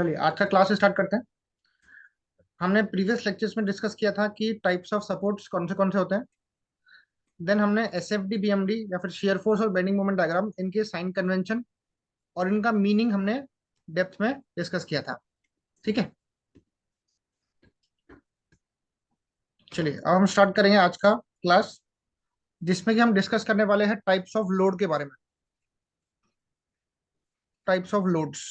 चलिए आज का क्लास स्टार्ट करते हैं। हमने प्रीवियस लेक्चर्स में डिस्कस किया था कि टाइप्स ऑफ सपोर्ट्स कौन से होते हैं। देन हमने S F D B M D या फिर शेयर फोर्स और बेंडिंग मोमेंट डायग्राम, इनके साइन कन्वेंशन और इनका मीनिंग हमने डेप्थ में डिस्कस किया था। ठीक है, चलिए अब हम स्टार्ट करेंगे आज का क्लास, जिसमें कि हम डिस्कस करने वाले हैं टाइप्स ऑफ लोड के बारे में। टाइप्स ऑफ लोड्स,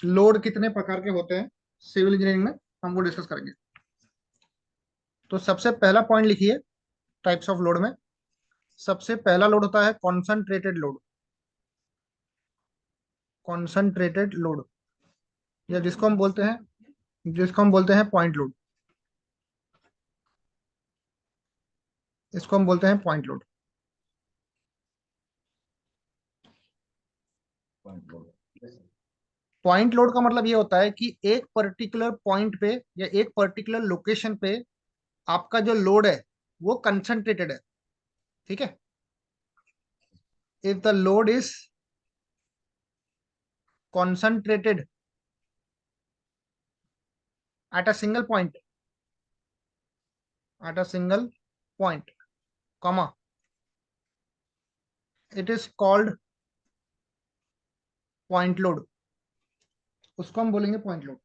लोड कितने प्रकार के होते हैं सिविल इंजीनियरिंग में, हम वो डिस्कस करेंगे। तो सबसे पहला पॉइंट लिखिए टाइप्स ऑफ लोड में। सबसे पहला लोड होता है कॉन्सनट्रेटेड लोड। कॉन्सनट्रेटेड लोड या जिसको हम बोलते हैं पॉइंट लोड। इसको हम बोलते हैं पॉइंट लोड। पॉइंट लोड का मतलब ये होता है कि एक पर्टिकुलर पॉइंट पे या एक पर्टिकुलर लोकेशन पे आपका जो लोड है वो कंसंट्रेटेड है। ठीक है, if the load is concentrated at a single point, at a single point, comma, it is called point load। उसको हम बोलेंगे पॉइंट लोड।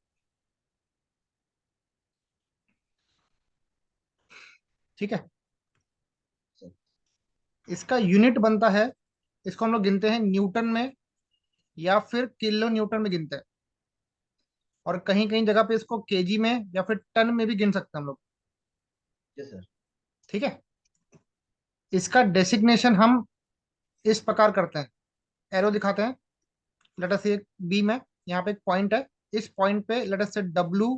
ठीक है, इसका यूनिट बनता है, इसको हम लोग गिनते हैं न्यूटन में या फिर किलो न्यूटन में गिनते हैं, और कहीं कहीं जगह पे इसको केजी में या फिर टन में भी गिन सकते हैं हम लोग। Yes sir. ठीक है, इसका डेसिग्नेशन हम इस प्रकार करते हैं, एरो दिखाते हैं। लेट अस से बी में यहाँ पे एक पॉइंट है, इस पॉइंट पे लेट अस से डब्ल्यू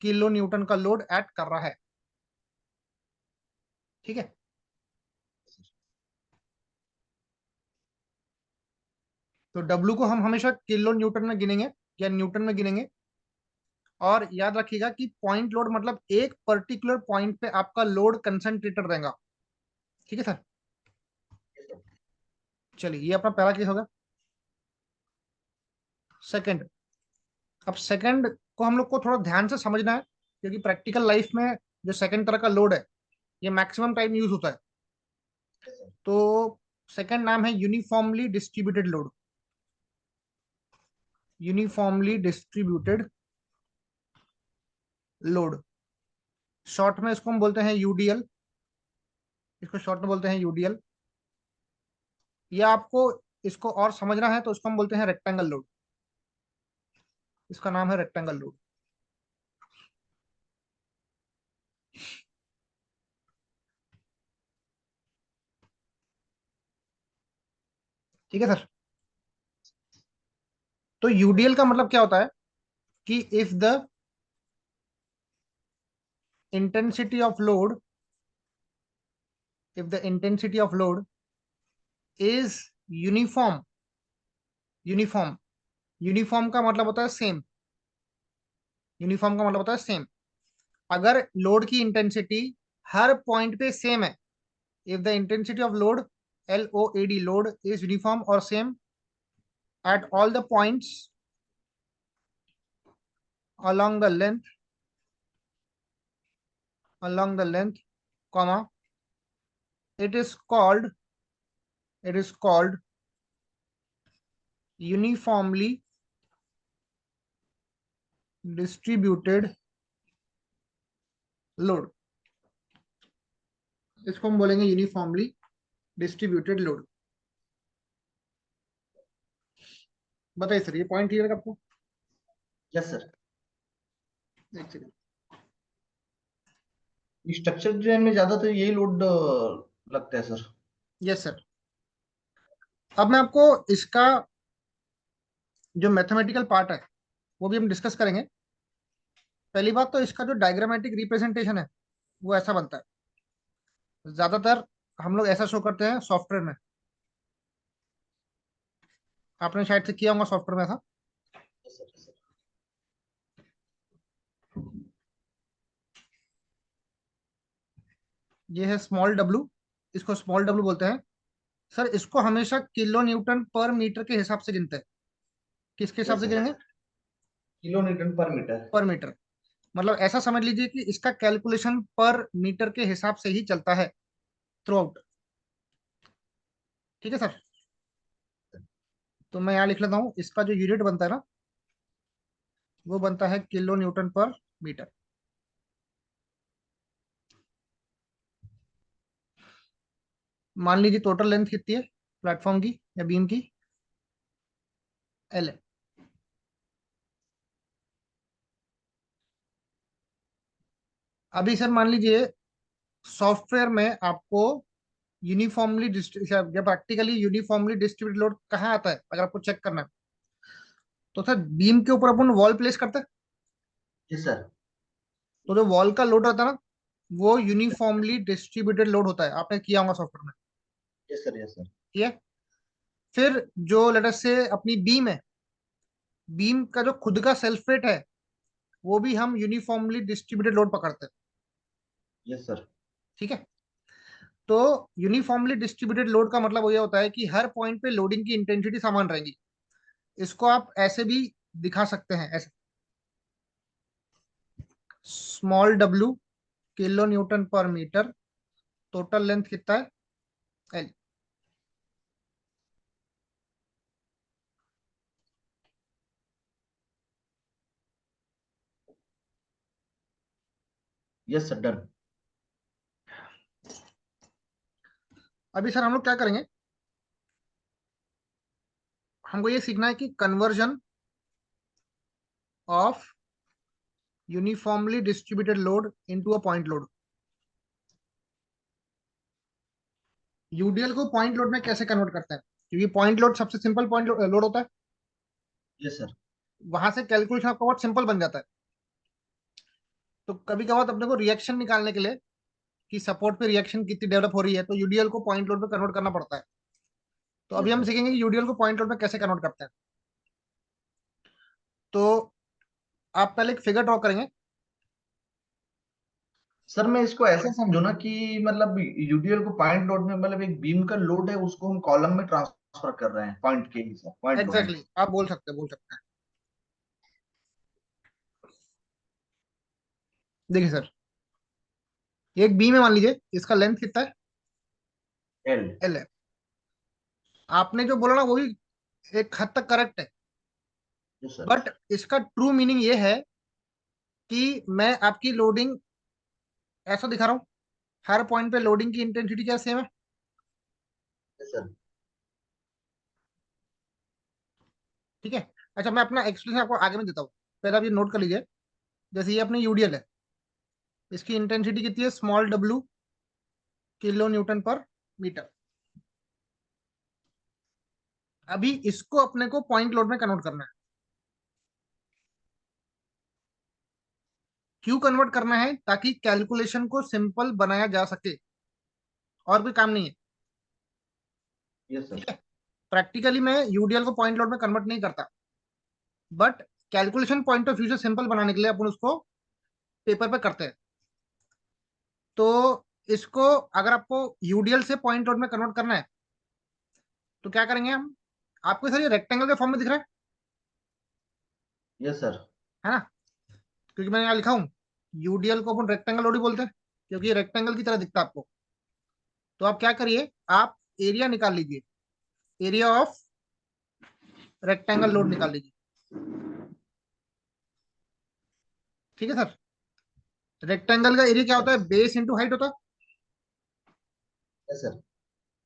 किलो न्यूटन का लोड एक्ट कर रहा है। ठीक है, तो डब्ल्यू को हम हमेशा किलो न्यूटन में गिनेंगे या न्यूटन में गिनेंगे। और याद रखिएगा कि पॉइंट लोड मतलब एक पर्टिकुलर पॉइंट पे आपका लोड कंसंट्रेटेड रहेगा। ठीक है सर, चलिए ये अपना पहला केस होगा। सेकंड, अब सेकंड को हम लोग को थोड़ा ध्यान से समझना है, क्योंकि प्रैक्टिकल लाइफ में जो सेकंड तरह का लोड है ये मैक्सिमम टाइम यूज होता है। तो सेकंड नाम है uniformly distributed load. Uniformly distributed load, short में इसको हम बोलते हैं यूडीएल। इसको शॉर्ट में बोलते हैं यूडीएल, या आपको इसको और समझना है तो इसको हम बोलते हैं रेक्टेंगल लोड। इसका नाम है रेक्टेंगल लोड। ठीक है सर, तो यूडीएल का मतलब क्या होता है कि if the intensity of load, if the intensity of load is uniform. Uniform, uniform का मतलब होता है सेम। यूनिफॉर्म का मतलब होता है सेम। अगर लोड की इंटेंसिटी हर पॉइंट पे सेम है, if the intensity of load, L O A D, load is uniform और same at all the points along the length, along the length, comma, it is called, it is called uniformly distributed load। इसको हम बोलेंगे uniformly distributed load. बताइए sir, ये point clear है आपको? Yes sir. एक second. Structure design में ज्यादातर यही लोड लगता है सर। यस सर, अब मैं आपको इसका जो मैथमेटिकल पार्ट है वो भी हम डिस्कस करेंगे। पहली बात तो इसका जो डायग्रामेटिक रिप्रेजेंटेशन है वो ऐसा बनता है, ज्यादातर हम लोग ऐसा शो करते हैं सॉफ्टवेयर में। आपने शायद से किया होगा सॉफ्टवेयर में ऐसा। Yes sir, yes sir. ये है स्मॉल डब्लू, इसको स्मॉल डब्लू बोलते हैं। सर इसको हमेशा किलो न्यूटन पर मीटर के हिसाब से गिनते हैं। किसके हिसाब यस से sir, गिनेंगे? Kilo newton per metre. पर मीटर। मतलब ऐसा समझ लीजिए कि इसका कैलकुलेशन पर मीटर के हिसाब से ही चलता है थ्रू आउट। ठीक है सर। तो मैं यहाँ लिख लेता हूँ, इसका जो यूनिट बनता है ना, वो बनता है किलो न्यूटन पर मीटर। मान लीजिए टोटल लेंथ कितनी है प्लेटफॉर्म की या बीम की? एल है। अभी सर मान लीजिए सॉफ्टवेयर में आपको यूनिफॉर्मली या प्रैक्टिकली यूनिफॉर्मली डिस्ट्रीब्यूटेड लोड कहाँ आता है अगर आपको चेक करना है? तो सर बीम के ऊपर अपन वॉल प्लेस करते हैं, यस सर। तो जो वॉल का लोड रहता है ना, वो यूनिफॉर्मली डिस्ट्रीब्यूटेड लोड होता है। आपने किया होगा सॉफ्टवेयर में। Yes sir. Yes sir. ठीक है। फिर जो लेट अस से अपनी बीम है, बीम का जो खुद का सेल्फ वेट है, वो भी हम यूनिफॉर्मली डिस्ट्रीब्यूटेड लोड पकड़ते हैं। Yes sir. ठीक है। तो यूनिफॉर्मली डिस्ट्रीब्यूटेड लोड का मतलब वो ये होता है कि हर पॉइंट पे लोडिंग की इंटेंसिटी समान रहेगी। इसको आप ऐसे भी दिखा सकते हैं, ऐसे, small W kilo newton per metre, total length कितना है? एल। Yes sir, done. अभी सर हम लोग क्या करेंगे, हमको ये सीखना है कि conversion of uniformly distributed load into a point load. UDL को पॉइंट लोड में कैसे कन्वर्ट करते हैं? क्योंकि पॉइंट लोड सबसे सिंपल पॉइंट लोड होता है। Yes sir. वहां से कैलकुलेशन आपका बहुत सिंपल बन जाता है। तो कभी कभार अपने को रिएक्शन निकालने के लिए कि सपोर्ट पे रिएक्शन कितनी डेवलप हो रही है, तो यूडीएल को पॉइंट लोड में कन्वर्ट करना पड़ता है। तो अभी यस हम सर। सीखेंगे कि यूडीएल को पॉइंट लोड में कैसे कन्वर्ट करते हैं। तो आप पहले एक फिगर ड्रॉ करेंगे। सर मैं इसको ऐसा समझू ना कि मतलब यूडीएल को पॉइंट लोड में, मतलब एक बीम का लोड है उसको हम कॉलम में ट्रांसफर कर रहे हैं पॉइंट के हिसाब, पॉइंट लोड में। एग्जैक्टली exactly, आप बोल सकते हैं, बोल सकते हैं। देखिए सर, एक बीम है, मान लीजिए इसका लेंथ कितना है? एल। एल है। आपने जो बोला ना वो भी एक हद तक करेक्ट है। Yes sir. बट इसका ट्रू मीनिंग ये है कि मैं आपकी लोडिंग ऐसा दिखा रहा हूँ, हर पॉइंट पे लोडिंग की इंटेंसिटी क्या सेम है? Yes sir. ठीक है। अच्छा, मैं अपना एक्सप्लेनेशन आपको आगे में देता हूँ, पहले आप ये नोट कर लीजिए। जैसे ये अपनी यूडीएल है, इसकी इंटेंसिटी कितनी है? Small W kilo newton per metre. अभी इसको अपने को पॉइंट लोड में कन्वर्ट करना है। क्यों कन्वर्ट करना है? ताकि कैलकुलेशन को सिंपल बनाया जा सके, और कोई काम नहीं है। Yes sir. ठीक है। प्रैक्टिकली मैं यूडीएल को पॉइंट लोड में कन्वर्ट नहीं करता, but calculation point of view से सिंपल बनाने के लिए अपन उसको पेपर पे करते हैं। तो इसको अगर आपको यूडीएल से पॉइंट लोड में कन्वर्ट करना है, तो क्या करेंगे हम? आपको सर ये रेक्टेंगल के फॉर्म में दिख रहा यस सर। है ना? क्योंकि मैंने यहाँ लिखा हूँ, यूडीएल को अपन रेक्टेंगल लोड ही बोलते हैं, क्योंकि ये रेक्टेंगल की तरह दिखता है आपको। तो आप क्या करिए, आप एरिया निकाल लीजिए, एरिया ऑफ रेक्टेंगल लोड निकाल लीजिए। ठीक है सर। रेक्टेंगल का एरिया क्या होता है? बेस इंटू हाइट होता है। Yes sir.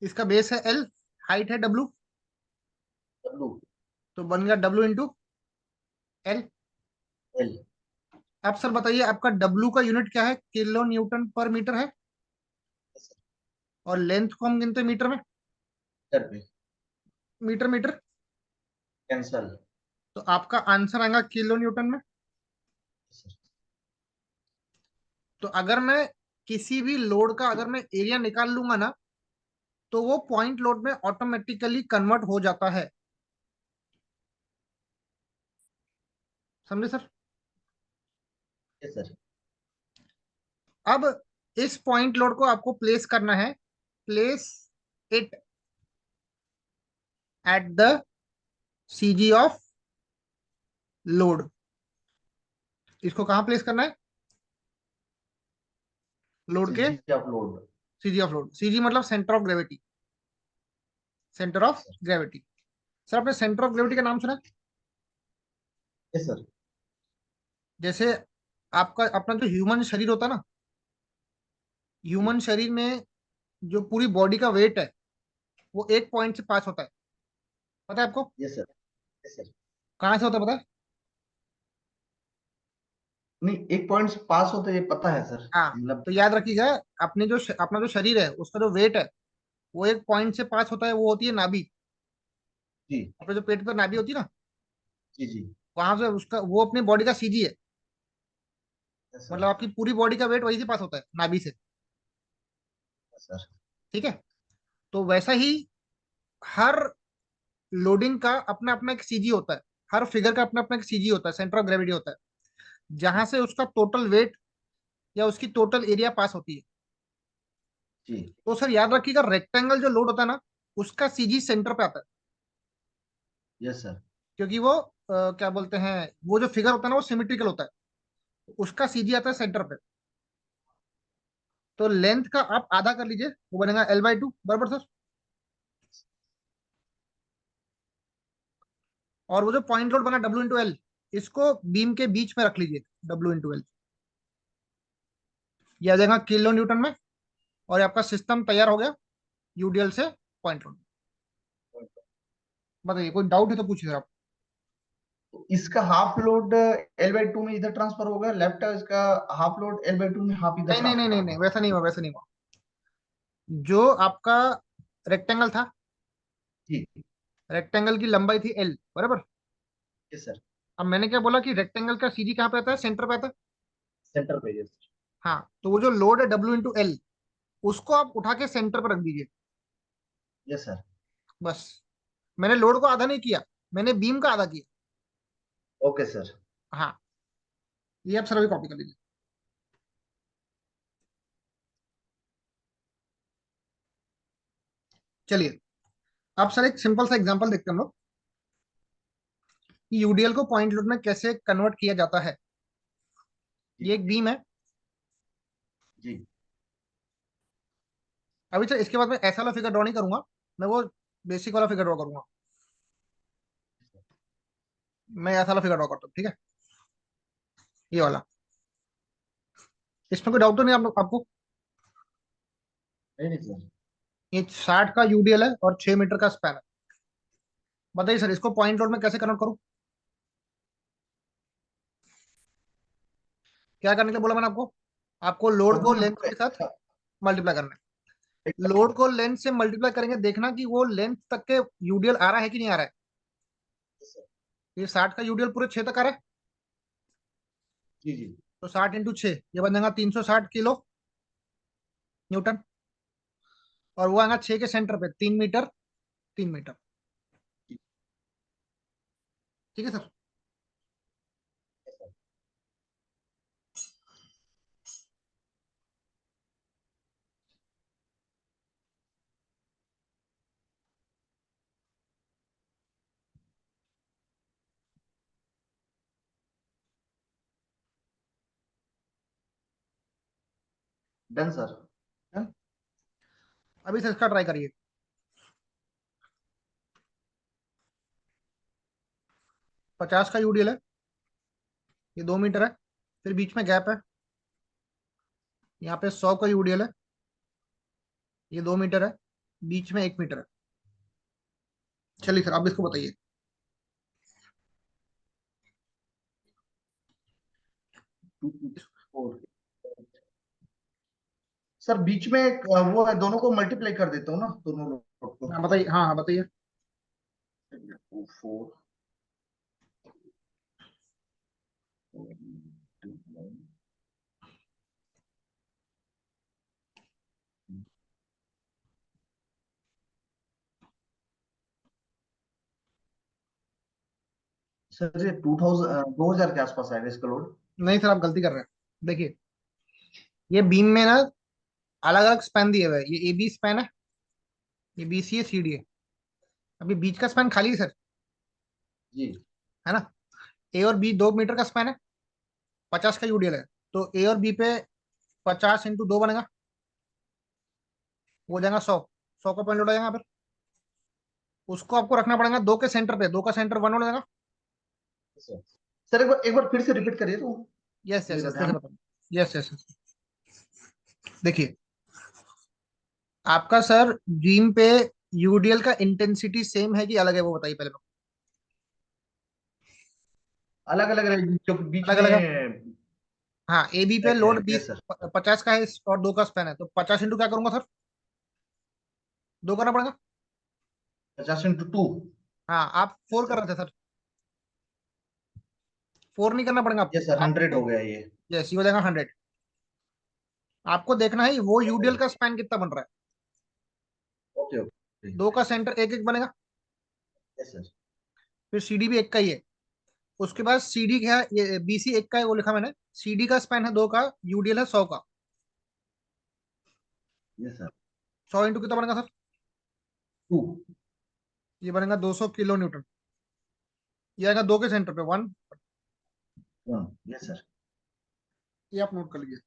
इसका बेस है एल, हाइट है डब्ल्यू, डब्लू। तो बन गया डब्ल्यू इंटू एल। एल। अब सर बताइए, आपका डब्ल्यू का यूनिट क्या है? किलो न्यूटन पर मीटर है। Yes sir. और लेंथ को हम गिनते हैं मीटर में। मीटर पे। Metre metre. कैंसल। तो आपका आंसर आएगा किलो न्यूटन में। Yes sir. तो अगर मैं किसी भी लोड का अगर मैं एरिया निकाल लूंगा ना, तो वो पॉइंट लोड में ऑटोमेटिकली कन्वर्ट हो जाता है। समझे सर? Yes sir. अब इस पॉइंट लोड को आपको प्लेस करना है, place it at the CG of load, इसको कहाँ प्लेस करना है? लोड के CG of load. CG of load. CG मतलब centre of gravity, centre of sir. Gravity. Sir आपने सेंटर ऑफ ग्रेविटी का नाम सुना है? Yes sir. जैसे आपका अपना जो ह्यूमन शरीर होता है ना, जी। ह्यूमन शरीर में जो पूरी बॉडी का वेट है वो एक पॉइंट से पास होता है, पता है आपको? Yes sir. Yes sir. कहाँ से होता है पता है? नहीं, एक पॉइंट पास होते ये पता है सर। हाँ, मतलब। तो याद रखिएगा, अपने जो अपना जो शरीर है उसका जो वेट है वो एक पॉइंट से पास होता है, वो होती है नाभि। जी। अपने जो पेट पर नाभि होती है ना, जी जी। वहां से उसका वो अपनी बॉडी का सीजी है। यस मतलब सर। आपकी पूरी बॉडी का वेट वहीं से पास होता है, नाभि से। Yes sir. ठीक है, तो वैसा ही हर लोडिंग का अपना अपना एक सीजी होता है, हर फिगर का अपना अपना एक सीजी होता है, सेंटर ऑफ ग्रेविटी होता है, जहां से उसका टोटल वेट या उसकी टोटल एरिया पास होती है। जी। तो सर याद रखिएगा, रेक्टेंगल जो लोड होता है ना, उसका सीजी सेंटर पे आता है, यस सर। क्योंकि वो क्या बोलते हैं, वो जो फिगर होता है ना वो सिमेट्रिकल होता है, उसका सीजी आता है सेंटर पे। तो लेंथ का आप आधा कर लीजिए, वो बनेगा L/2, बराबर सर? और वो जो पॉइंट लोड बना W/L, इसको बीम के बीच में रख लीजिए, W/L, ये आ जाएगा किलो न्यूटन में। और ये आपका सिस्टम तैयार हो गया, यूडीएल से पॉइंट लोड। बताइए, कोई डाउट है तो पूछिए आप। तो इसका हाफ लोड L/2 में इधर ट्रांसफर होगा, लेफ्ट है इसका हाफ लोड L/2 में, हाफ इधर नहीं नहीं नहीं ट्रांसफर नहीं होगा। नहीं, वैसा नहीं हुआ, वैसा नहीं हुआ। जो आपका रेक्टेंगल था, जी। रेक्टेंगल की लंबाई थी L, बराबर? Yes sir. अब मैंने क्या बोला कि रेक्टेंगल का सीजी कहाँ पे आता है? सेंटर पे आता है। सेंटर पे। Yes sir. हाँ, तो वो जो लोड है W/L, उसको आप उठा के सेंटर पर रख दीजिए, यस सर। बस। मैंने लोड को आधा नहीं किया, मैंने बीम का आधा किया। Okay sir. हाँ, ये आप सर अभी कॉपी कर लीजिए। चलिए, अब सर एक सिंपल सा एग्जांपल देखते हैं हम लोग कि यूडीएल को पॉइंट लोड में कैसे कन्वर्ट किया जाता है। जी। ये एक बीम है। जी। अभी सर इसके बाद मैं ऐसा वाला फिगर ड्रॉ नहीं करूंगा, मैं वो बेसिक वाला फिगर ड्रॉ करूंगा। मैं ऐसा वाला फिगर ड्रॉ करता हूँ, ठीक है? ये वाला। इसमें कोई डाउट तो नहीं आपको? नहीं नहीं सर। ये 60 का यूडीएल है और 6 मीटर का स्पैन है। बताइए सर, इसको पॉइंट लोड में कैसे कन्वर्ट करूँ? क्या करने के लिए बोला मैंने आपको? आपको लोड को लेंथ के साथ मल्टीप्लाई करना है। लोड को लेंथ से मल्टीप्लाई करेंगे, देखना कि वो लेंथ तक के यूडीएल आ रहा है कि नहीं आ रहा है। ये 60 का यूडीएल पूरे 6 तक आ रहा है, जी जी। तो 60 × 6, ये बन जाएगा 360 किलो न्यूटन। और वो आएगा 6 के सेंटर पे, 3 मीटर, 3 मीटर। ठीक है सर? Done sir. Done? अभी सर इसका ट्राई करिए। 50 का यूडीएल है, ये 2 मीटर है, फिर बीच में गैप है। यहाँ पे 100 का यूडीएल है, ये 2 मीटर है, बीच में 1 मीटर है। चलिए सर, आप इसको बताइए। 2 4 सर, बीच में एक वो है, दोनों को मल्टीप्लाई कर देता हूँ ना, दोनों लोग को। हाँ बताइए, हाँ हाँ बताइए। 4 सर, ये 2000 के आसपास आएगा इसका लोड। नहीं सर, आप गलती कर रहे हैं। देखिए, ये बीम में ना अलग अलग स्पैन दिए हुए हैं। ये AB स्पैन है, ये BC है, CD है। अभी बीच का स्पैन खाली है सर, जी। है ना? ए और बी 2 मीटर का स्पैन है, 50 का यूडीएल है, तो ए और बी पे 50 × 2 बनेगा, वो हो जाएगा 100, 100 का पॉइंट लोड आ जाएगा फिर। उसको आपको रखना पड़ेगा 2 के सेंटर पे, 2 का सेंटर 1 हो जाएगा। सर सर एक बार फिर से रिपीट करिए तो यस यस मेरा यस, कैसे ध्यान। बताऊँ। यस यस यस, देखिए आपका सर बीम पे यूडीएल का इंटेंसिटी सेम है कि अलग है, वो बताइए पहले। अलग अलग रहेगी जो कि बीच अलग अलग है। में हाँ, ए बी पे ब्लैक है। Load yes 20, sir. 50 का है और 2 का स्पैन है, तो 50 इंटू क्या करूंगा सर, 2 करना पड़ेगा। 50 × 2। हाँ, आप 4 कर रहे थे सर, 4 नहीं करना पड़ेगा यस आपको सर, 100 आपको हो गया ये। यस, ये हो जाएगा 100। आपको देखना है वो यूडीएल का स्पैन कितना बन रहा है। Okay okay. 2 का सेंटर एक एक बनेगा, यस सर। फिर सीडी भी एक का ही है। उसके बाद सीडी क्या है, ये बीसी एक का है वो लिखा मैंने, सीडी का स्पैन है 2 का, यूडीएल है 100 का। Yes sir. 100 इंटू कितना बनेगा सर, 2। ये बनेगा 200 किलो न्यूटन। ये आएगा 2 के सेंटर पे 1। 1। Yes sir. ये आप नोट कर लीजिए।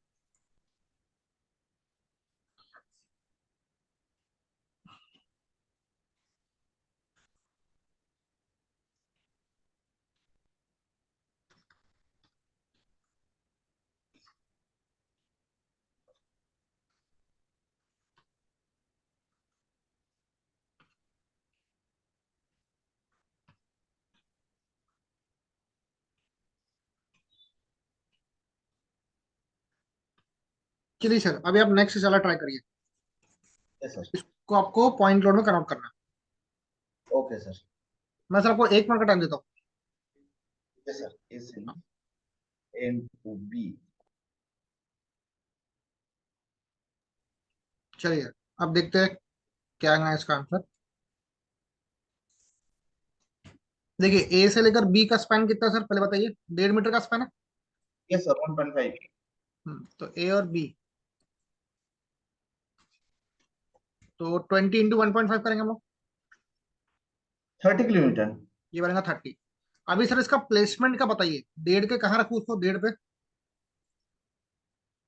चलिए सर, अभी आप नेक्स्ट वाला ट्राई करिए। Yes sir. इसको आपको पॉइंट लोड में कन्वर्ट करना है। Okay sir. मैं सर आपको 1 मिनट का टाइम देता हूँ। Yes sir. S N two B. चलिए, अब देखते हैं क्या है इसका आंसर। देखिए, ए से लेकर बी का स्पैन कितना है सर, पहले बताइए। 1.5 मीटर का स्पैन है। Yes sir, 1.5। तो ए और बी, तो 20 × 1.5 करेंगे हम लोग, 30 किलोमीटर। ये बनेगा 30। अभी सर इसका प्लेसमेंट का बताइए, 1.5 के कहाँ रखूँ उसको, 1.5 पे।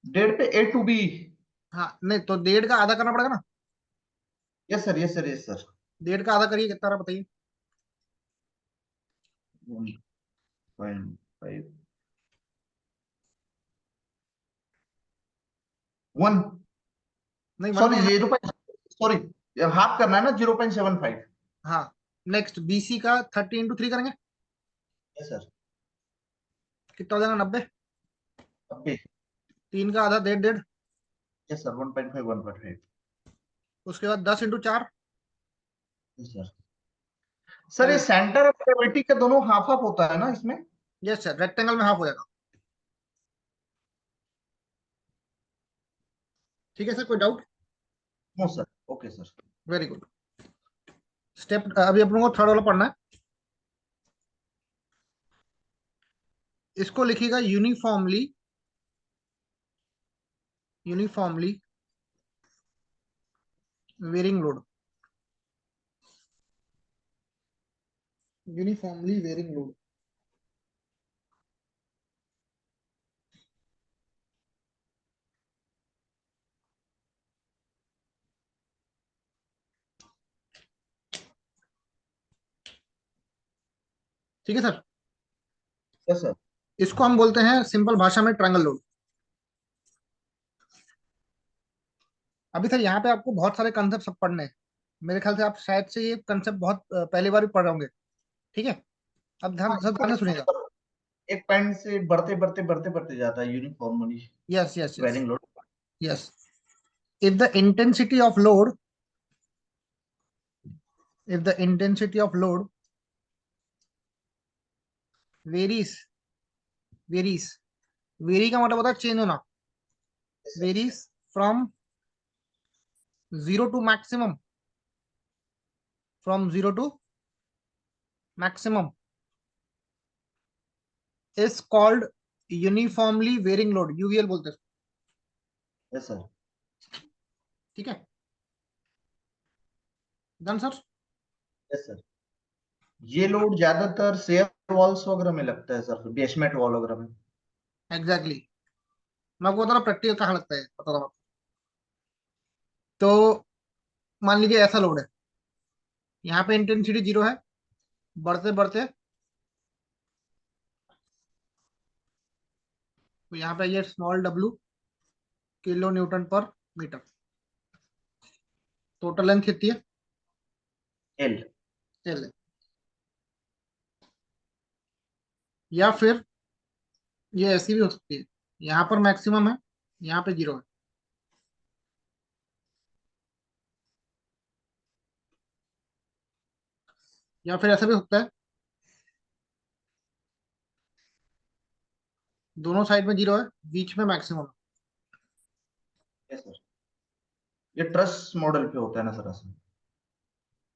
1.5 पे ए टू बी। हाँ नहीं, तो 1.5 का आधा करना पड़ेगा ना। Yes sir, yes sir, yes sir. 1.5 का आधा करिए, कितना रहा बताइए। 1.5। 1। नहीं, 1 सॉरी, तो 0 सॉरी, हाफ करना है ना, 0.75। हाँ। नेक्स्ट बीसी का 30 × 3 करेंगे, यस सर। कितना हो जाएगा, 90। ओके। 3 का आधा 1.5 1.5। Yes sir, 1.5, 1.5। उसके बाद 10 × 4। Yes sir. सर ये चलिए, सेंटर ऑफ ग्रेविटी का दोनों हाफ हाफ होता है ना इसमें? यस सर, रेक्टेंगल में हाफ हो जाएगा। ठीक है सर, कोई doubt. No sir. Okay sir. Very good. Step अभी अपन को थर्ड वाला पढ़ना है। इसको लिखिएगा uniformly, uniformly varying load, uniformly varying load. ठीक है सर। Yes sir. इसको हम बोलते हैं सिंपल भाषा में ट्रायंगल लोड। अभी सर यहाँ पे आपको बहुत सारे कंसेप्ट सब पढ़ने हैं। मेरे ख्याल से आप शायद से ये कंसेप्ट बहुत पहली बार भी पढ़ रहे होंगे। ठीक है, अब हाँ, ध्यान सब इसको ध्यान से सुनिएगा। एक पॉइंट से बढ़ते बढ़ते बढ़ते बढ़ते जाता है uniformly yes yes yes varying load. Yes. if the intensity of load if the intensity of load varies varies very का मतलब होता है चेंज होना। Varies from 0 to maximum, from 0 to maximum is called uniformly varying load, UVL बोलते हैं। Yes sir. ठीक है, done sir. Yes sir. ये लोड ज्यादातर शेयर वॉल्स वगैरह में लगता है सर, बेसमेंट वॉल वगैरह में। Exactly exactly. मैं आपको बता रहा प्रैक्टिकल कहाँ लगता है, पता रहा। तो मान लीजिए ऐसा लोड है, यहाँ पे इंटेंसिटी 0 है, बढ़ते बढ़ते तो यहाँ पे ये small w kilo newton per metre. Total length कितनी है? एल। L है। या फिर ये ऐसी भी हो सकती है, यहाँ पर मैक्सिमम है, यहाँ पे 0 है। या फिर ऐसा भी हो सकता है, दोनों साइड में 0 है, बीच में मैक्सिमम है। यस सर, ये ट्रस मॉडल पे होता है ना सर ऐसा?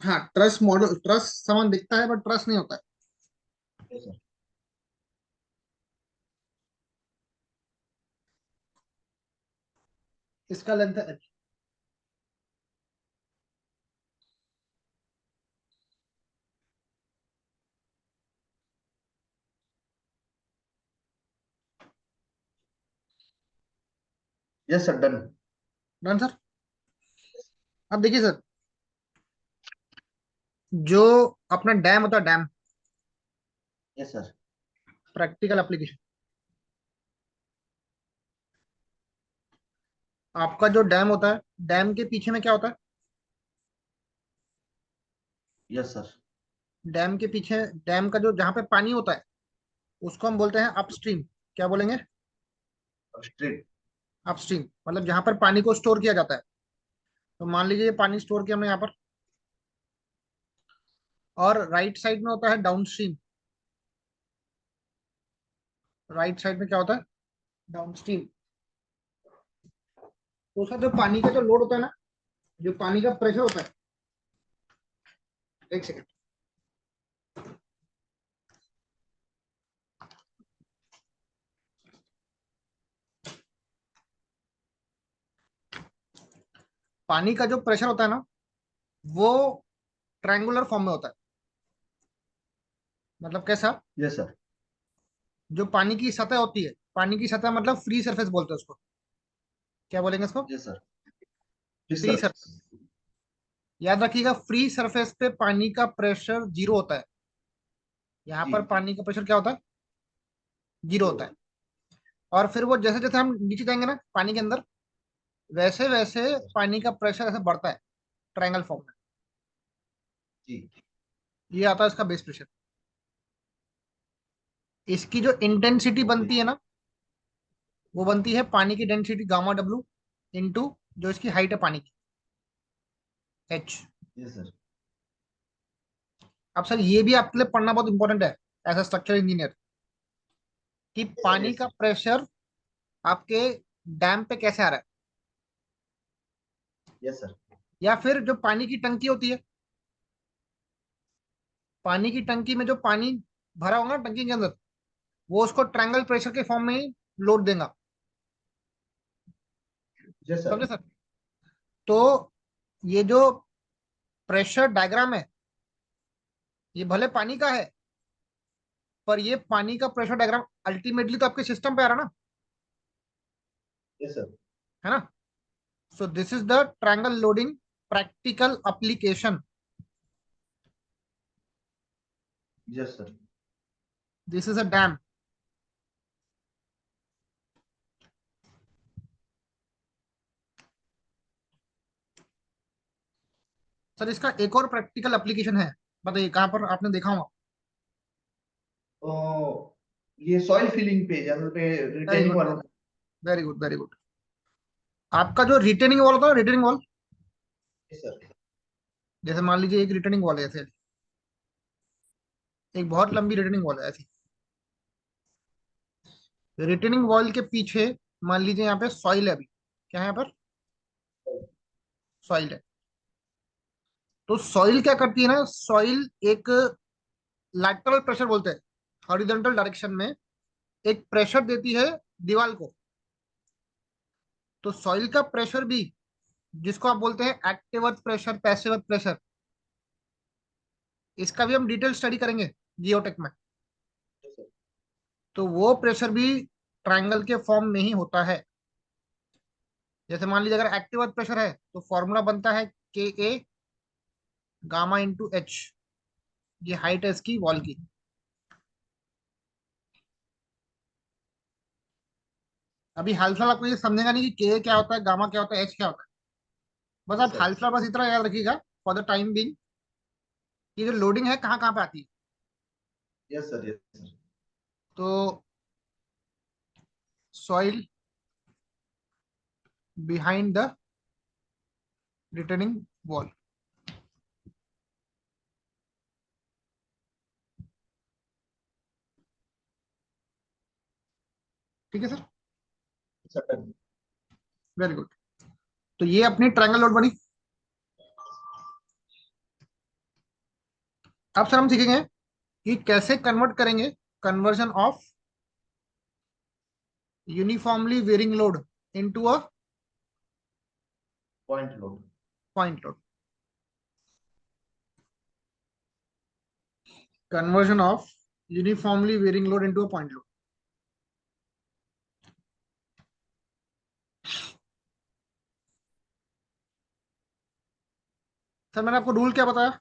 हाँ, ट्रस मॉडल, ट्रस सामान दिखता है बट ट्रस नहीं होता है। Yes sir. इसका लेंथ है h। Yes sir, done. Done sir. अब देखिए सर, जो अपना डैम होता है, dam, yes sir. Practical application. आपका जो डैम होता है, डैम के पीछे में क्या होता है? Yes sir. डैम के पीछे, डैम का जो जहाँ पे पानी होता है उसको हम बोलते हैं अपस्ट्रीम। क्या बोलेंगे? स्ट्रेट। अपस्ट्रीम मतलब जहाँ पर पानी को स्टोर किया जाता है। तो मान लीजिए ये पानी स्टोर किया हमने यहाँ पर, और राइट साइड में होता है डाउनस्ट्रीम। राइट साइड में क्या होता है? डाउनस्ट्रीम। तो उसका जो पानी का जो लोड होता है ना, जो पानी का प्रेशर होता है, एक सेकेंड, पानी का जो प्रेशर होता है ना, वो ट्रायंगुलर फॉर्म में होता है। मतलब कैसा? Yes sir. जो पानी की सतह होती है, पानी की सतह मतलब फ्री सरफेस बोलते हैं उसको। क्या बोलेंगे इसको? Yes sir. जी फ्री सर। सरफेस। याद रखिएगा, फ्री सरफेस पे पानी का प्रेशर 0 होता है। यहाँ जी। पर पानी का प्रेशर क्या होता है? 0 जीरो। होता है। और फिर वो जैसे जैसे हम नीचे जाएंगे ना पानी के अंदर, वैसे वैसे यस सर। पानी का प्रेशर ऐसे बढ़ता है, ट्रायंगल फॉर्म में। जी। ये आता है इसका बेस प्रेशर। इसकी जो इंटेंसिटी ओके। बनती है ना, वो बनती है पानी की डेंसिटी गामा डब्ल्यू इंटू जो इसकी हाइट है पानी की, एच। Yes sir. अब सर ये भी आपके लिए पढ़ना बहुत इंपॉर्टेंट है एज अ स्ट्रक्चर इंजीनियर, कि यस सर। पानी यस का सर। प्रेशर आपके डैम पे कैसे आ रहा है। Yes sir. या फिर जो पानी की टंकी होती है, पानी की टंकी में जो पानी भरा होगा ना टंकी के अंदर, वो उसको ट्रायंगल प्रेशर के फॉर्म में ही लोड देगा। Yes sir. समझे सर? तो ये जो प्रेशर डायग्राम है, ये भले पानी का है, पर ये पानी का प्रेशर डायग्राम अल्टीमेटली तो आपके सिस्टम पे आ रहा है ना, यस सर। है ना? So this is the triangle loading practical application. Yes sir. This is a dam. Sir इसका एक और प्रैक्टिकल एप्लीकेशन है, बताइए कहाँ पर आपने देखा होगा। तो ये सॉइल फिलिंग पे, जहाँ पे वेरी रिटेनिंग गुड, वालों। Very good, very good. आपका जो रिटेनिंग वॉल होता है, रिटेनिंग वॉल, यस सर। जैसे मान लीजिए एक रिटेनिंग वॉल है ऐसे, एक बहुत लंबी रिटेनिंग वॉल है ऐसी। रिटेनिंग वॉल के पीछे मान लीजिए यहाँ पे सॉइल है अभी। क्या है यहाँ पर? सॉइल है। तो सॉइल क्या करती है ना, सॉइल एक लैटरल प्रेशर बोलते हैं, हॉरिजॉन्टल डायरेक्शन में एक प्रेशर देती है दीवार को। तो सॉइल का प्रेशर भी, जिसको आप बोलते हैं active earth pressure, passive earth pressure, इसका भी हम डिटेल स्टडी करेंगे जियोटेक में। तो वो प्रेशर भी ट्रायंगल के फॉर्म में ही होता है। जैसे मान लीजिए अगर एक्टिव अर्थ प्रेशर है तो फॉर्मूला बनता है के ए गामा इंटू एच। ये हाइट है इसकी वॉल की। अभी हाल फिलहाल आपको ये समझेगा नहीं कि के क्या होता है, गामा क्या होता है, एच क्या होता है। बस यस आप सर। हाल फिलहाल बस इतना याद रखिएगा फॉर द टाइम बिंग, ये जो लोडिंग है कहाँ कहाँ पे आती है। Yes sir. Yes sir. तो soil behind the retaining wall. ठीक है सर। Sir very good. तो ये अपनी ट्रायंगल लोड बनी। अब सर हम सीखेंगे कि कैसे कन्वर्ट करेंगे conversion of uniformly varying load into a point load. Point load. Conversion of uniformly varying load into a point load. Sir मैंने आपको रूल क्या बताया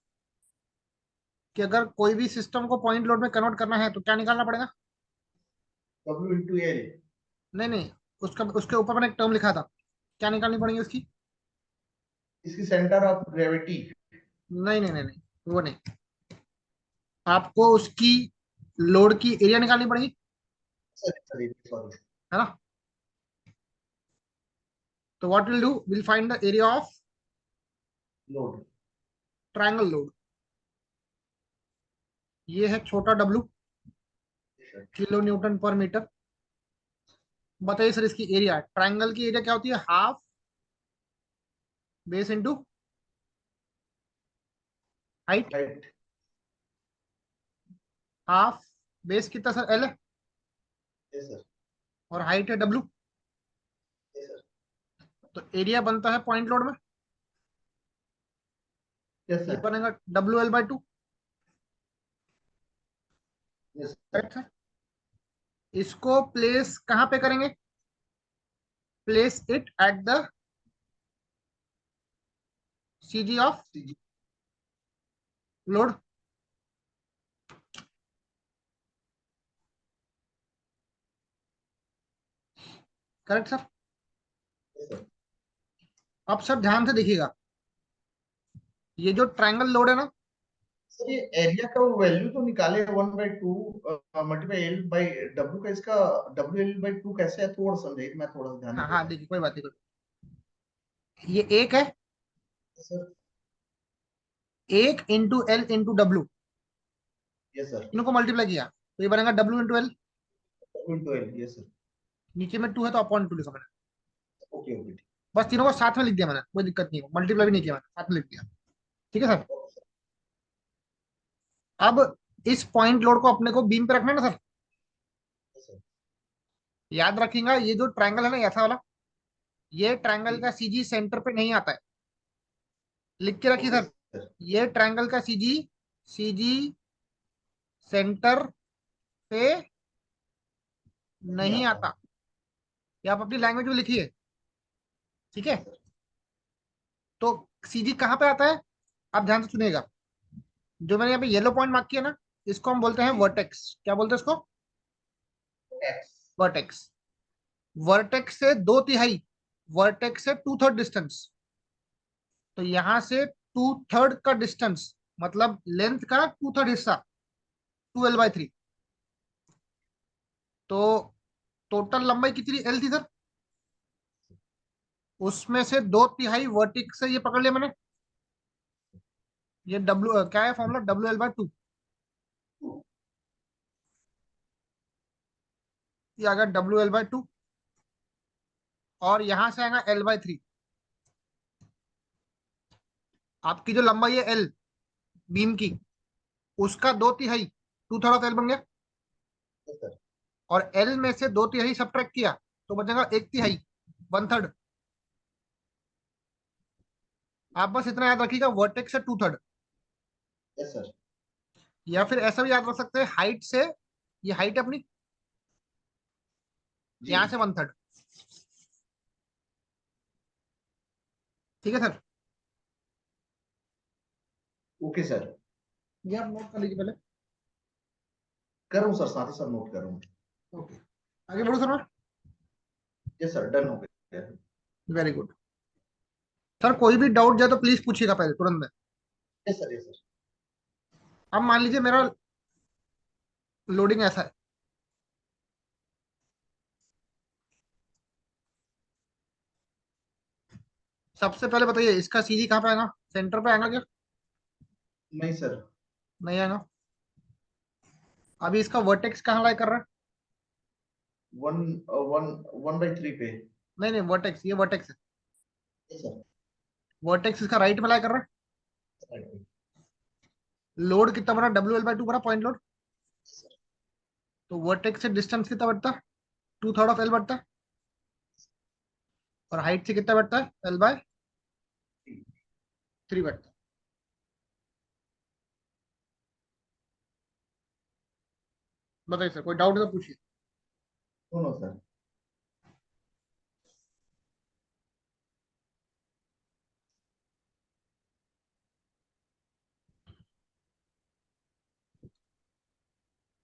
कि अगर कोई भी सिस्टम को पॉइंट लोड में कन्वर्ट करना है तो क्या निकालना पड़ेगा। W into L. नहीं नहीं, उसका उसके ऊपर मैंने एक टर्म लिखा था, क्या निकालनी पड़ेगी उसकी। इसकी सेंटर ऑफ ग्रेविटी। नहीं नहीं नहीं नहीं, वो नहीं। आपको उसकी लोड की एरिया निकालनी पड़ेगी, सॉरी सॉरी सॉरी। है ना। तो what will do, will find the area of load. Triangle load. ये है छोटा W, kilo newton per metre. बताइए सर इसकी एरिया, ट्रायंगल की एरिया क्या होती है, half base into height. Height. Half base कितना सर, एल है, यस सर। और हाइट है डब्ल्यू। Yes sir. तो एरिया बनता है पॉइंट लोड में, यस ये सर। बनेगा WL/2। Yes sir. Right sir. इसको प्लेस कहाँ पे करेंगे, place it at the CG of CG. Load. Correct sir. Yes sir. अब सर ध्यान से देखिएगा, ये जो ट्रायंगल लोड है ना, सर ये एरिया का वो वैल्यू तो निकाले 1/2 मल्टीप्लाई एल बाई डब्ल्यू का, इसका W/L/2 कैसे है थोड़ा समझाइए, मैं थोड़ा ध्यान नहीं हाँ दे हाँ पाया। देखिए कोई बात नहीं, ये एक है, सर। एक into L into W, yes sir. इनको मल्टीप्लाई किया तो ये बनेगा W/L। Into L. Yes sir. नीचे में 2 है तो अपॉन 2 लिखा मैंने। Okay okay. बस तीनों को साथ में लिख दिया मैंने, कोई दिक्कत नहीं है, मल्टीप्लाई भी नहीं किया मैंने, साथ में लिख दिया। ठीक है सर। अब इस पॉइंट लोड को अपने को बीम पे रखना है ना सर। सर। याद रखिएगा ये जो ट्रायंगल है ना ऐसा वाला, ये ट्रायंगल जी। का सीजी सेंटर पे नहीं आता है। लिख के रखिए ओके सर, सर। ये ट्रायंगल का सीजी, सीजी सेंटर पे नहीं नहीं आता। आता। ये आप अपनी लैंग्वेज में लिखिए। ठीक है। Yes sir. तो सीजी कहाँ पे आता है, आप ध्यान से सुनिएगा। जो मैंने यहाँ पे येलो पॉइंट मार्क किया ना, इसको हम बोलते हैं जी। वर्टेक्स। क्या बोलते हैं इसको, एक्स। वर्टेक्स। वर्टेक्स से 2/3, वर्टेक्स से 2/3 डिस्टेंस। तो यहां से 2/3 का डिस्टेंस मतलब लेंथ का 2/3 हिस्सा, 2L/3। तो टोटल लंबाई कितनी L थी सर, उसमें से 2/3 वर्टिक्स से ये पकड़ लिया मैंने। ये डब्ल्यू क्या है फॉर्मूला, WL/2। ये आ गया WL/2, और यहां से आएगा L/3। आपकी जो लंबाई है L बीम की, उसका 2/3, 2/3 ऑफ L बन गया। Yes sir. और L में से 2/3 सब्ट्रैक्ट किया तो बचेगा 1/3, 1/3। आप बस इतना याद रखिएगा, वर्टेक्स से 2/3। Yes sir. या फिर ऐसा भी याद रख सकते हैं, हाइट से, ये हाइट है अपनी, जी। यहाँ से 1/3। ठीक है सर, ओके सर। ये आप नोट कर लीजिए पहले। कर रहा हूँ सर, साथ ही साथ नोट कर रहा हूँ। ओके, आगे बढ़ो सर। यस सर, डन हो गया। वेरी गुड सर, कोई भी डाउट जाए तो प्लीज पूछिएगा पहले तुरंत में। Yes sir, yes sir. अब मान लीजिए मेरा लोडिंग ऐसा है, सबसे पहले बताइए इसका सीजी कहाँ पे आएगा, सेंटर पे आएगा क्या? नहीं सर। नहीं आएगा। अभी इसका वर्टेक्स कहाँ लाई कर रहा है? वन वन 1/3 पे। नहीं नहीं, वर्टेक्स, ये वर्टेक्स है। Yes sir. वर्टेक्स इसका राइट में लाई कर रहा है। लोड कितना बना, WL/2 बना, पॉइंट लोड। तो वर्टेक्स से डिस्टेंस कितना बढ़ता है? 2/3 ऑफ एल बढ़ता है। और हाइट से कितना बढ़ता है? L/3 बढ़ता है। बताइए सर, कोई डाउट है तो पूछिए। No no sir.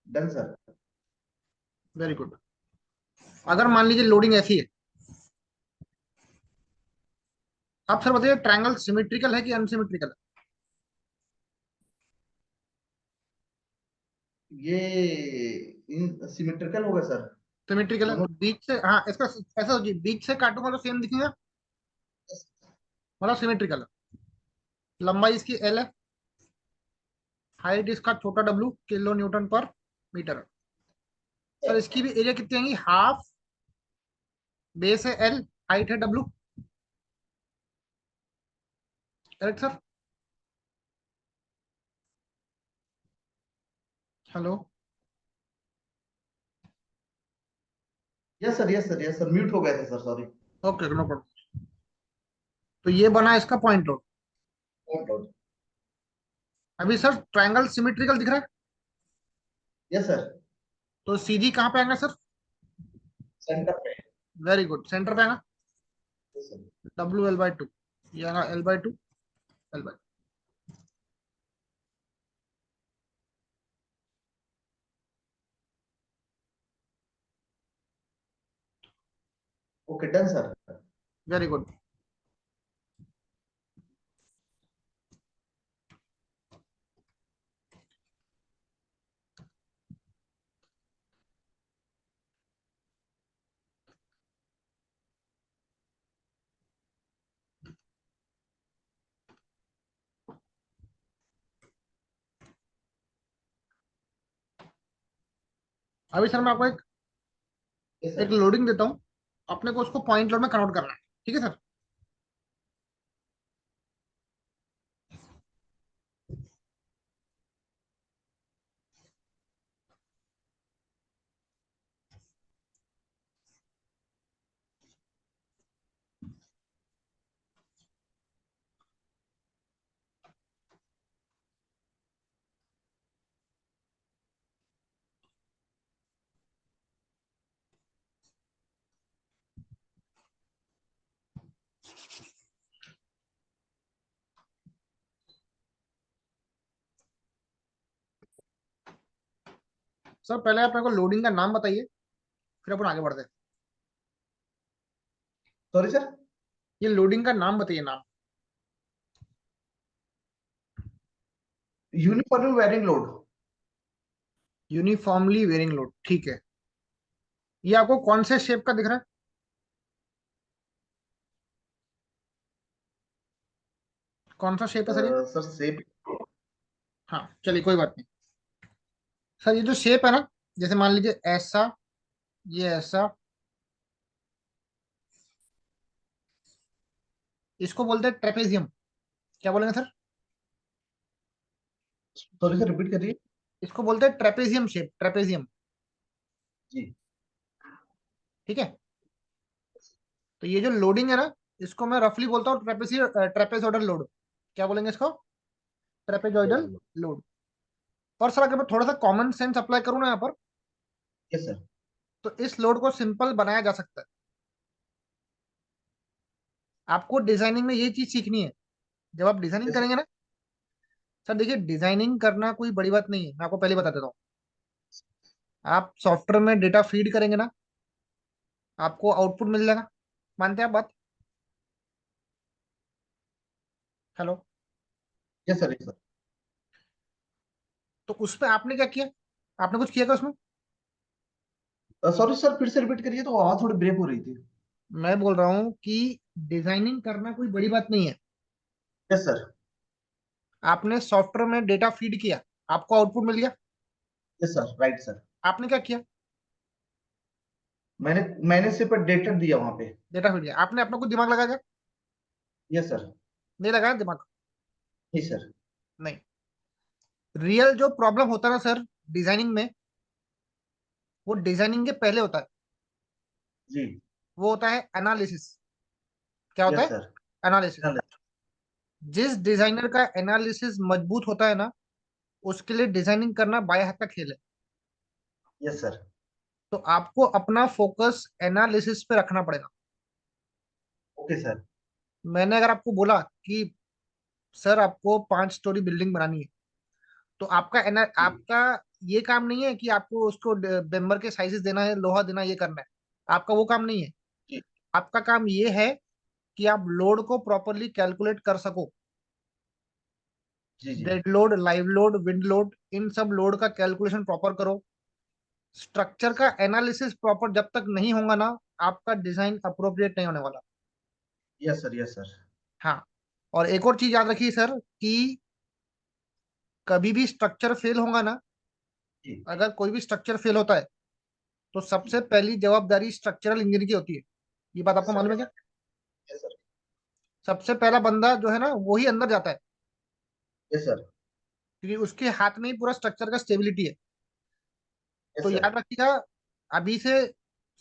Done sir. Very good. अगर मान लीजिए लोडिंग ऐसी है, आप सर बताइए ट्रायंगल सिमेट्रिकल है कि अनसिमेट्रिकल है? ये सिमेट्रिकल होगा सर। सिमेट्रिकल है दोनों। तो बीच से, हाँ इसका ऐसा सोचिए, बीच से काटूंगा तो सेम दिखेगा, मतलब सिमेट्रिकल है। लंबाई इसकी L है, हाइट इसका छोटा W kilo newton per metre है। सर इसकी भी एरिया कितनी आएंगी, हाफ, बेस है L, हाइट है W। Correct sir? Hello? Yes sir, yes sir, yes sir, mute हो गए थे sir, sorry. Okay, no problem. तो ये बना इसका पॉइंट लोड। अभी सर ट्रायंगल सिमेट्रिकल दिख रहा है, यस सर। तो सीधी कहाँ पे आएगा सर? सेंटर पे। वेरी गुड, सेंटर पे आएगा। Yes sir. WL/2, ये आएगा L/2, L/2। Okay, done sir. Very good. अभी सर मैं आपको एक यस एक सर। लोडिंग देता हूँ, अपने को उसको पॉइंट लोड में कन्वर्ट करना है। ठीक है सर? सर पहले आप मेरे को लोडिंग का नाम बताइए, फिर अपन आगे बढ़ते हैं। Sorry sir. ये लोडिंग का नाम बताइए, नाम। Uniform varying load. Uniformly varying load, ठीक है। ये आपको कौन से शेप का दिख रहा है? कौन सा शेप है सर ये? सर सेप। हाँ चलिए, कोई बात नहीं। सर ये जो शेप है ना, जैसे मान लीजिए ऐसा, ये ऐसा, इसको बोलते हैं ट्रेपेजियम। क्या बोलेंगे सर? सॉरी सर, रिपीट करिए। इसको बोलते हैं ट्रेपेजियम शेप, ट्रेपेजियम। जी। ठीक है? तो ये जो लोडिंग है ना, इसको मैं रफली बोलता हूँ ट्रेपेजोइडल लोड। क्या बोलेंगे इसको? Trapezoidal load. और सर अगर मैं थोड़ा सा कॉमन सेंस अप्लाई करूँ ना यहाँ पर, यस सर। तो तो इस लोड को सिंपल बनाया जा सकता है। आपको डिजाइनिंग में ये चीज सीखनी है। जब आप डिजाइनिंग यस करेंगे ना सर, देखिए डिजाइनिंग करना कोई बड़ी बात नहीं है, मैं आपको पहले बता देता हूँ। आप सॉफ्टवेयर में डेटा फीड करेंगे ना, आपको आउटपुट मिल जाएगा। मानते हैं आप बात? Hello? Yes sir, yes sir. तो उसमें आपने क्या किया? आपने कुछ किया क्या उसमें? सॉरी सर, फिर से रिपीट करिए, तो आवाज थोड़ी ब्रेक हो रही थी। मैं बोल रहा हूँ कि डिजाइनिंग करना कोई बड़ी बात नहीं है। Yes sir. आपने सॉफ्टवेयर में डेटा फीड किया, आपको आउटपुट मिल गया। Yes sir, right sir. आपने क्या किया? मैंने मैंने सिर्फ डेटा दिया वहां पे। डेटा फीड किया, आपने अपना कुछ दिमाग लगाया क्या? Yes sir. नहीं लगाया दिमाग? जी सर। नहीं। रियल जो प्रॉब्लम होता है ना सर डिजाइनिंग में, वो डिजाइनिंग के पहले होता है। जी। वो होता है एनालिसिस। क्या होता यस है? सर। एनालिसिस। जिस डिजाइनर का एनालिसिस मजबूत होता है ना, उसके लिए डिजाइनिंग करना बाएं हाथ का खेल है। Yes sir. तो आपको अपना फोकस एनालिसिस पे रखना पड़ेगा। Okay sir. मैंने अगर आपको बोला कि सर आपको 5 स्टोरी बिल्डिंग बनानी है, तो जी। आपका ये काम नहीं है कि आपको उसको मेंबर के साइजेस देना है, लोहा देना है, ये करना है। आपका वो काम नहीं है। जी। आपका काम ये है कि आप लोड को प्रॉपरली कैलकुलेट कर सको। जी। जी। Dead load, live load, wind load, इन सब लोड का कैलकुलेशन प्रॉपर करो। स्ट्रक्चर का एनालिसिस प्रॉपर जब तक नहीं होगा ना, आपका डिजाइन अप्रोप्रिएट नहीं होने वाला। Yes sir, yes sir. हाँ। और एक और चीज याद रखिए सर कि कभी भी स्ट्रक्चर फेल होगा ना, जी। अगर कोई भी स्ट्रक्चर फेल होता है, तो जी। सबसे पहली जवाबदारी स्ट्रक्चरल इंजीनियर की होती है। ये बात यस आपको सर, मालूम है यस क्या? सर। Yes sir. सबसे पहला बंदा जो है ना, वही अंदर जाता है, यस सर। क्योंकि उसके हाथ में ही पूरा स्ट्रक्चर का स्टेबिलिटी है। तो यस सर। याद रखिएगा, अभी से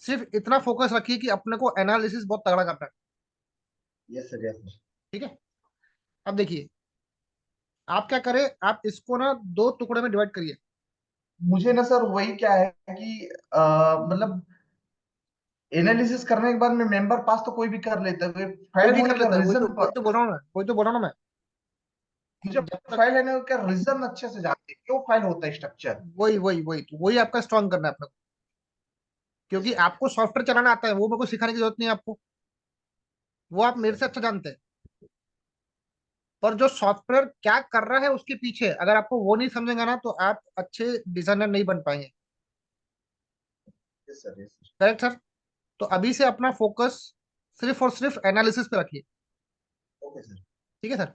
सिर्फ इतना फोकस रखिए कि अपने को एनालिसिस बहुत तगड़ा करना है। Yes sir, yes sir. ठीक है? अब देखिए, आप क्या करें, आप इसको ना 2 टुकड़े में डिवाइड करिए। मुझे ना सर वही क्या है कि मतलब एनालिसिस करने के बाद में मेंबर पास तो कोई भी कर लेता है, कोई फाइल भी होने कर का लेता है, रीजन। वही तो बोल रहा हूँ मैं, वही तो बोल रहा हूँ ना मैं, कि मुझे जब तक फाइल है का रीजन अच्छे से जानते हैं क्यों फाइल होता है स्ट्रक्चर। वही आपका स्ट्रॉन्ग करना है अपने को। यस क्योंकि सर। आपको सॉफ्टवेयर चलाना आता है, वो मेरे को सिखाने की जरूरत नहीं है आपको। वो आप यस मेरे सर। से अच्छा जानते हैं। पर जो सॉफ्टवेयर क्या कर रहा है उसके पीछे, अगर आपको वो नहीं समझेगा ना, तो आप अच्छे डिजाइनर नहीं बन पाएंगे। Yes sir, yes sir. Correct sir? तो अभी से अपना फोकस सिर्फ और सिर्फ एनालिसिस पे रखिए। Okay sir. ठीक है सर?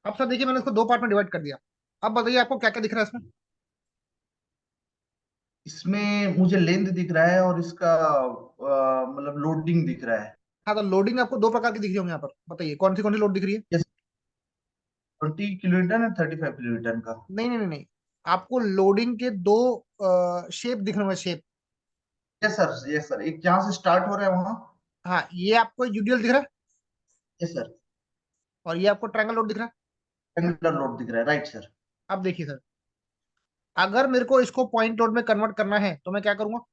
अब सर देखिए, मैंने इसको 2 पार्ट में डिवाइड कर दिया। अब बताइए आपको क्या क्या दिख रहा है इसमें? इसमें मुझे लेंथ दिख रहा है और इसका मतलब लोडिंग दिख रहा है। हाँ, तो लोडिंग आपको 2 प्रकार की दिख रही होंगी यहाँ पर। बताइए कौन सी लोड दिख रही है? यस। 20 किलो न्यूटन है, 35 किलो न्यूटन का। नहीं नहीं नहीं नहीं, आपको लोडिंग के दो शेप दिख रहे होंगे, shape. Yes sir, yes sir, एक जहां से स्टार्ट हो रहा है वहां। हाँ, ये आपको यूडीएल दिख रहा है, यस सर। और ये आपको ट्रायंगल लोड दिख रहा है। एंगुलर लोड दिख रहा है, राइट सर। अब देखिए सर, अगर मेरे को इसको पॉइंट लोड में कन्वर्ट करना है तो मैं क्या करूंगा?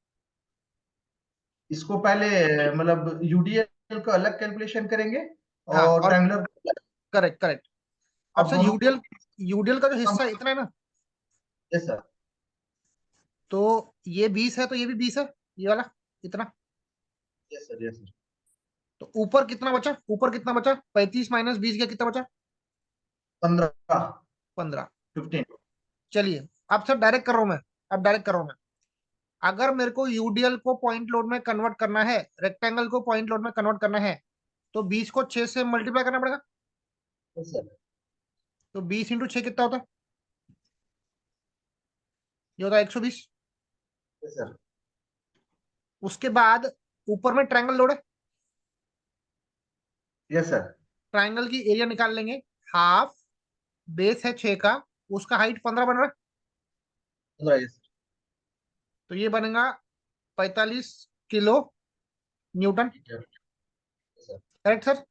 इसको पहले मतलब यूडीएल का अलग कैलकुलेशन करेंगे हाँ, और और ट्रायंगुलर। Correct correct. अब अब सर दोनों को। यूडीएल यूडीएल का जो हिस्सा इतना है ना, यस सर। तो ये 20 है, तो ये भी 20 है, ये वाला इतना। Yes sir, yes sir. तो ऊपर कितना बचा? ऊपर कितना बचा? 35 - 20 गया, कितना बचा? 15। 15। 15। चलिए, अब सर डायरेक्ट कर रहा हूं मैं। अब डायरेक्ट कर रहा हूं मैं। अगर मेरे को यूडीएल को पॉइंट लोड में कन्वर्ट करना है, रेक्टेंगल को पॉइंट लोड में कन्वर्ट करना है, तो 20 को 6 से मल्टीप्लाई करना पड़ेगा। Yes sir. तो 20 × 6 कितना होता है? ये होता है 120। Yes sir. उसके बाद ऊपर में ट्रायंगल लोड है। Yes sir. ट्रायंगल की एरिया निकाल लेंगे। हाफ, बेस है 6 का, उसका हाइट 15 बन रहा है। 15। यस तो ये बनेगा 45 kilo Newton. Sir. Sir. Correct sir?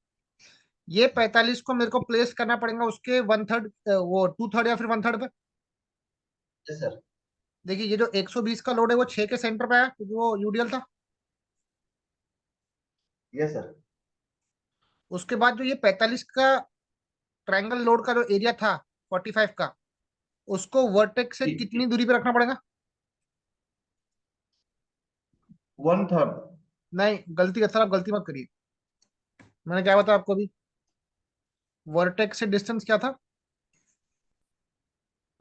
ये 45 को मेरे को प्लेस करना पड़ेगा उसके 1/3, वो 2/3 या फिर 1/3 पे। Yes sir. देखिए ये जो 120 का लोड है वो 6 के सेंटर पे आया क्योंकि वो यूडीएल था। Yes sir. उसके बाद जो ये 45 का ट्रायंगल लोड का जो एरिया था 45 का, उसको वर्टेक्स से कितनी दूरी पे रखना पड़ेगा? 1/3। नहीं, गलती कर सर, आप गलती मत करिए। मैंने क्या बताया आपको अभी? वर्टेक्स से डिस्टेंस क्या था?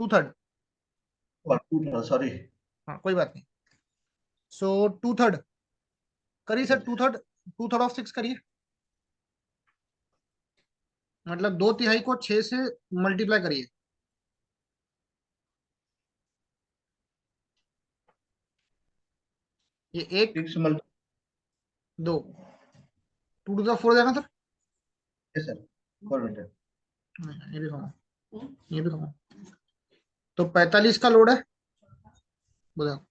2/3। 2/3 सॉरी। हाँ कोई बात नहीं। सो 2/3 करिए सर, 2/3, 2/3 ऑफ 6 करिए। मतलब 2/3 को 6 से मल्टीप्लाई करिए। ये एक, 6 मल्टी। दो, 2 to the 4 जाएगा सर। Yes sir, 4 metre. नहीं, ये भी कमा, ये भी कमा। तो 45 का लोड है, बताओ।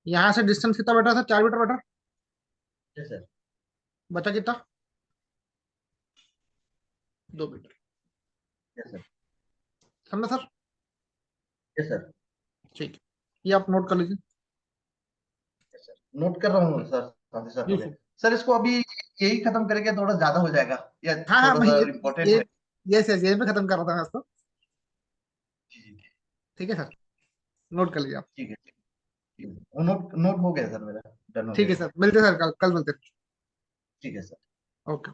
यहाँ से डिस्टेंस कितना बैठा था? 4 मीटर बैठा। Yes sir. बचा कितना? 2 मीटर। Yes sir. समझा सर? Yes sir. ठीक है, ये आप नोट कर लीजिए। यस सर, नोट कर रहा हूँ सर, साथ ही साथ जी में। सर। सर इसको अभी यही खत्म करेंगे, थोड़ा ज्यादा हो जाएगा या हाँ हाँ थोड़ा भाई, सा ये इम्पोर्टेंट है? यस यस, यहीं पे खत्म कर रहा था मैं इसको। जी जी। ठीक है सर, नोट कर लीजिए आप। ठीक है, ठीक है। वो नोट नोट हो गया सर मेरा, डन हो ठीक है गया। सर, मिलते हैं सर, कल कल मिलते हैं। ठीक है सर। ओके।